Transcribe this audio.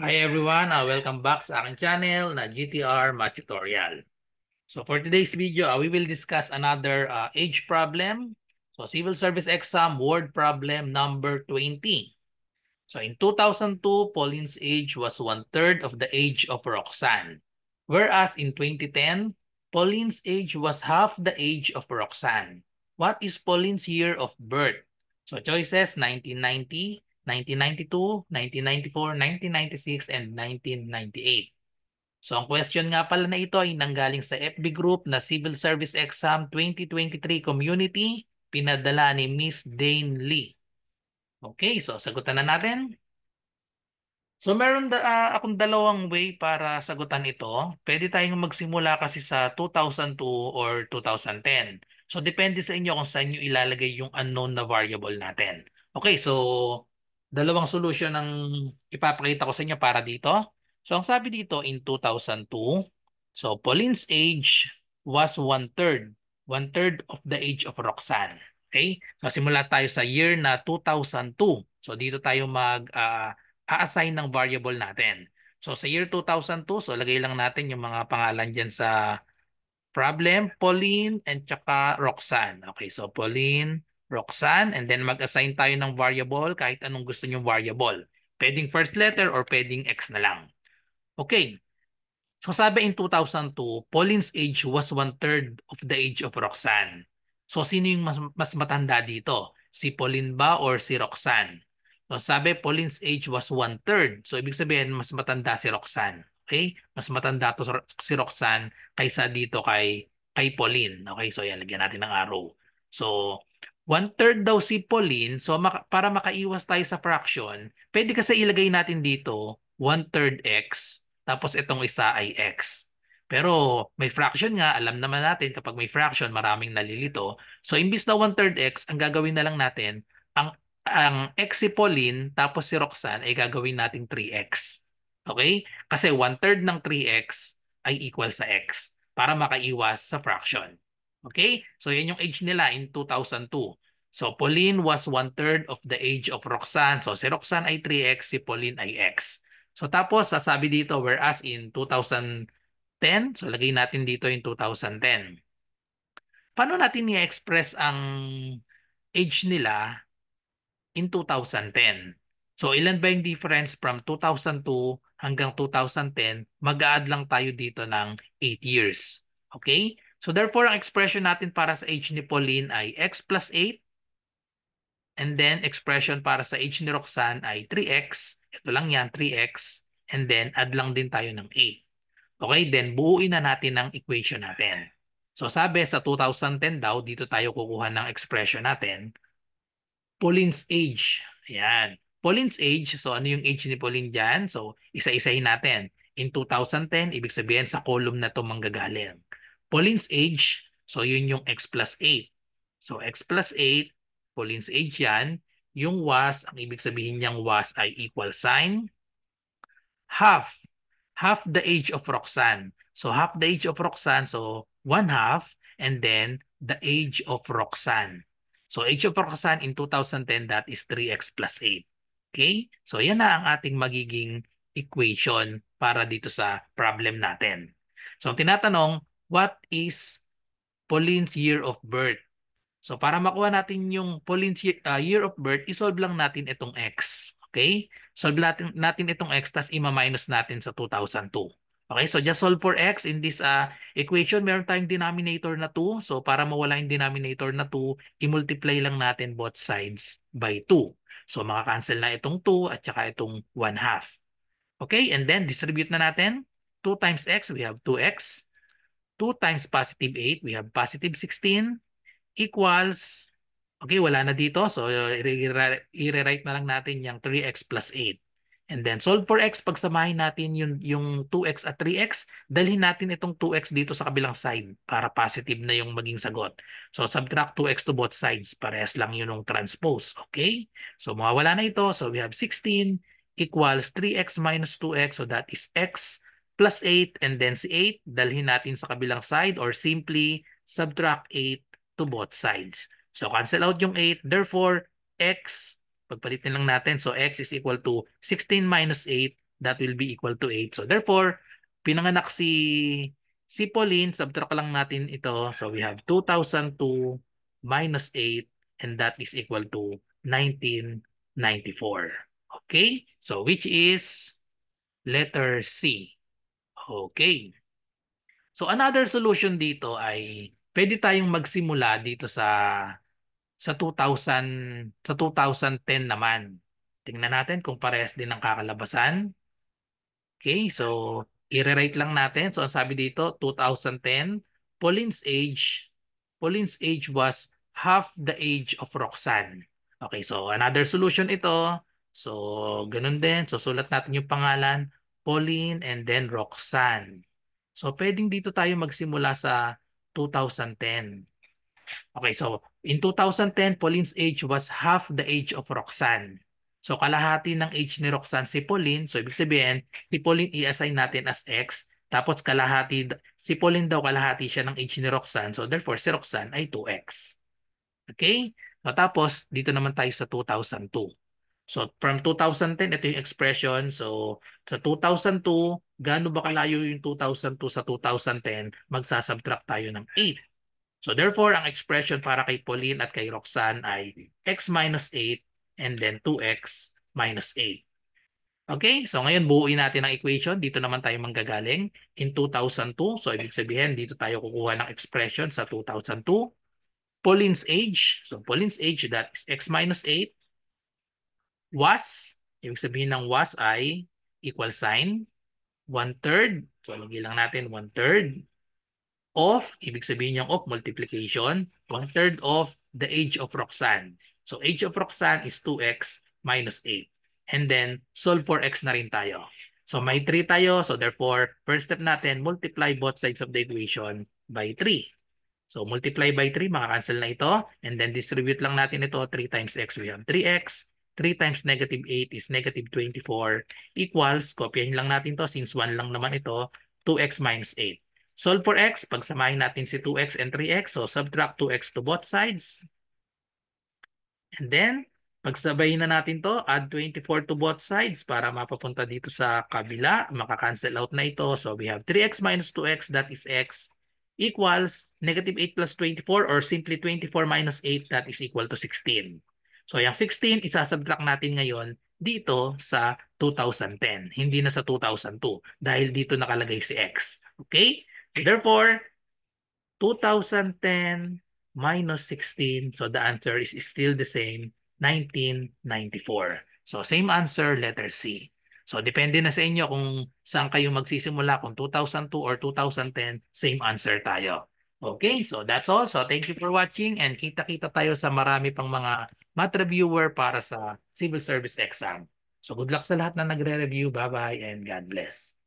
Hi everyone, welcome back sa aking channel na GTR Math Tutorial. So for today's video, we will discuss another age problem. So Civil Service Exam Word Problem number 20. So in 2002, Pauline's age was 1/3 of the age of Roxanne. Whereas in 2010, Pauline's age was half the age of Roxanne. What is Pauline's year of birth? So choices 1990, 1992, 1994, 1996, and 1998. So ang question nga pala na ito ay nanggaling sa FB group na Civil Service Exam 2023 Community, pinadala ni Miss Dane Lee. Okay, so sagutan na natin. So meron akong dalawang way para sagutan ito. Pwede tayong magsimula kasi sa 2002 or 2010. So depende sa inyo kung saan nyo ilalagay yung unknown na variable natin. Okay, so dalawang solution ang ipapakita ko sa inyo para dito. So ang sabi dito in 2002, so Pauline's age was 1/3. 1/3 of the age of Roxanne. Okay? So simula tayo sa year na 2002. So dito tayo a-assign ng variable natin. So sa year 2002, so lagay lang natin yung mga pangalan dyan sa problem, Pauline and tsaka Roxanne. Okay, so Pauline, Roxanne, and then mag-assign tayo ng variable kahit anong gusto nyong variable. Pwedeng first letter or pwedeng X na lang. Okay, so sabi in 2002, Pauline's age was 1/3 of the age of Roxanne. So sino yung mas matanda dito? Si Pauline ba or si Roxanne? So sabi Pauline's age was 1/3. So ibig sabihin mas matanda si Roxanne. Okay? Mas matanda to si Roxanne kaysa dito kay Pauline. Okay? So yan, lagyan natin ng arrow. So 1/3 daw si Pauline. So para makaiwas tayo sa fraction, pwede kasi ilagay natin dito 1/3 x tapos itong isa ay x. Pero may fraction nga, alam naman natin kapag may fraction, maraming nalilito. So imbis na 1/3 x, ang gagawin na lang natin, ang x si Pauline tapos si Roxanne ay gagawin nating 3x. Okay? Kasi 1/3 ng 3x ay equal sa x para makaiwas sa fraction. Okay? So yan yung age nila in 2002. So Pauline was 1/3 of the age of Roxanne. So si Roxanne ay 3x, si Pauline ay x. So tapos sasabi dito whereas in 2010, so lagay natin dito in 2010. Paano natin i-express ang age nila in 2010? So ilan ba yung difference from 2002 hanggang 2010? Mag-a-add lang tayo dito ng 8 years. Okay? So therefore, ang expression natin para sa age ni Pauline ay x plus 8. And then expression para sa age ni Roxanne ay 3x. Ito lang yan, 3x. And then add lang din tayo ng 8. Okay, then buuin na natin ang equation natin. So sabi sa 2010 daw, dito tayo kukuha ng expression natin. Pauline's age. Ayan. Pauline's age, so ano yung age ni Pauline dyan? So isa-isahin natin. In 2010, ibig sabihin sa column na ito manggagaling. Pauline's age, so yun yung x plus 8. So x plus 8, Pauline's age yan. Yung was, ang ibig sabihin niyang was ay equal sign. Half. Half the age of Roxanne. So half the age of Roxanne, so 1/2, and then the age of Roxanne. So age of Roxanne in 2010, that is 3x plus 8. Okay? So yan na ang ating magiging equation para dito sa problem natin. So ang tinatanong, what is Pauline's year of birth? So para makuha natin yung Pauline's year of birth, isolve lang natin itong x. Okay? Solve natin itong x tas ima-minus natin sa 2002. Okay? So just solve for x in this equation. Meron tayong denominator na 2. So para mawala yung denominator na 2, i-multiply lang natin both sides by 2. So makakancel na itong 2 at saka itong 1/2. Okay? And then distribute na natin. 2 times x, we have 2x. 2 times positive 8, we have positive 16. Equals, okay, wala na dito. So, i-rewrite na lang natin yung 3x plus 8. And then, solve for x. Pagsamahin natin yung 2x at 3x, dalhin natin itong 2x dito sa kabilang side para positive na yung maging sagot. So, subtract 2x to both sides. Parehas lang yun yung transpose. Okay? So, mawawala na ito. So, we have 16 equals 3x minus 2x. So, that is x plus 8. And then, si 8, dalhin natin sa kabilang side or simply subtract 8 to both sides. So cancel out yung 8. Therefore, x, pagpalitin lang natin. So x is equal to 16 minus 8. that will be equal to 8. So therefore, pinanganak si Pauline, subtract lang natin ito. So we have 2002 minus 8 and that is equal to 1994. Okay? So which is letter C. Okay. So another solution dito ay pwede tayong magsimula dito sa 2000 sa 2010 naman. Tingnan natin kung parehas din ang kakalabasan. Okay, so i-rewrite lang natin. So ang sabi dito 2010, Pauline's age was half the age of Roxanne. Okay, so another solution ito. So ganun din. So sulat natin yung pangalan, Pauline and then Roxanne. So pwedeng dito tayo magsimula sa 2010. Okay, so in 2010, Pauline's age was half the age of Roxanne. So kalahati ng age ni Roxanne si Pauline. So ibig sabihin, si Pauline i-assign natin as X. Tapos si Pauline daw kalahati siya ng age ni Roxanne. So therefore, si Roxanne ay 2X. Okay? So tapos, dito naman tayo sa 2002. So from 2010, ito yung expression. So sa 2002, gaano ba kalayo yung 2002 sa 2010? Magsasubtract tayo ng 8. So therefore, ang expression para kay Pauline at kay Roxanne ay x minus 8 and then 2x minus 8. Okay, so ngayon buuin natin ang equation. Dito naman tayo manggagaling in 2002. So ibig sabihin, dito tayo kukuha ng expression sa 2002. Pauline's age. So Pauline's age, that is x minus 8 was, ibig sabihin ng was ay equal sign, 1/3. So lagyan lang natin 1/3 of, ibig sabihin yung of multiplication, 1/3 of the age of Roxanne. So age of Roxanne is 2x minus 8. And then solve for x na rin tayo. So may 3 tayo. So therefore, first step natin, multiply both sides of the equation by 3. So multiply by 3, makakancel na ito. And then distribute lang natin ito. 3 times x, we have 3x. 3 times negative 8 is negative 24 equals, kopyahin lang natin to since 1 lang naman ito, 2x minus 8. Solve for x, pagsamahin natin si 2x and 3x. So subtract 2x to both sides. And then, pagsabayin na natin to, add 24 to both sides para mapapunta dito sa kabila. Maka-cancel out na ito. So we have 3x minus 2x, that is x, equals negative 8 plus 24 or simply 24 minus 8, that is equal to 16. So yung 16, isasubtract natin ngayon dito sa 2010. Hindi na sa 2002 dahil dito nakalagay si x. Okay? Therefore, 2010 minus 16. So the answer is still the same, 1994. So same answer, letter C. So depende na sa inyo kung saan kayo magsisimula, kung 2002 or 2010, same answer tayo. Okay, so that's all. So thank you for watching and kita-kita tayo sa marami pang mga math reviewer para sa civil service exam. So good luck sa lahat na nagre-review. Bye-bye and God bless.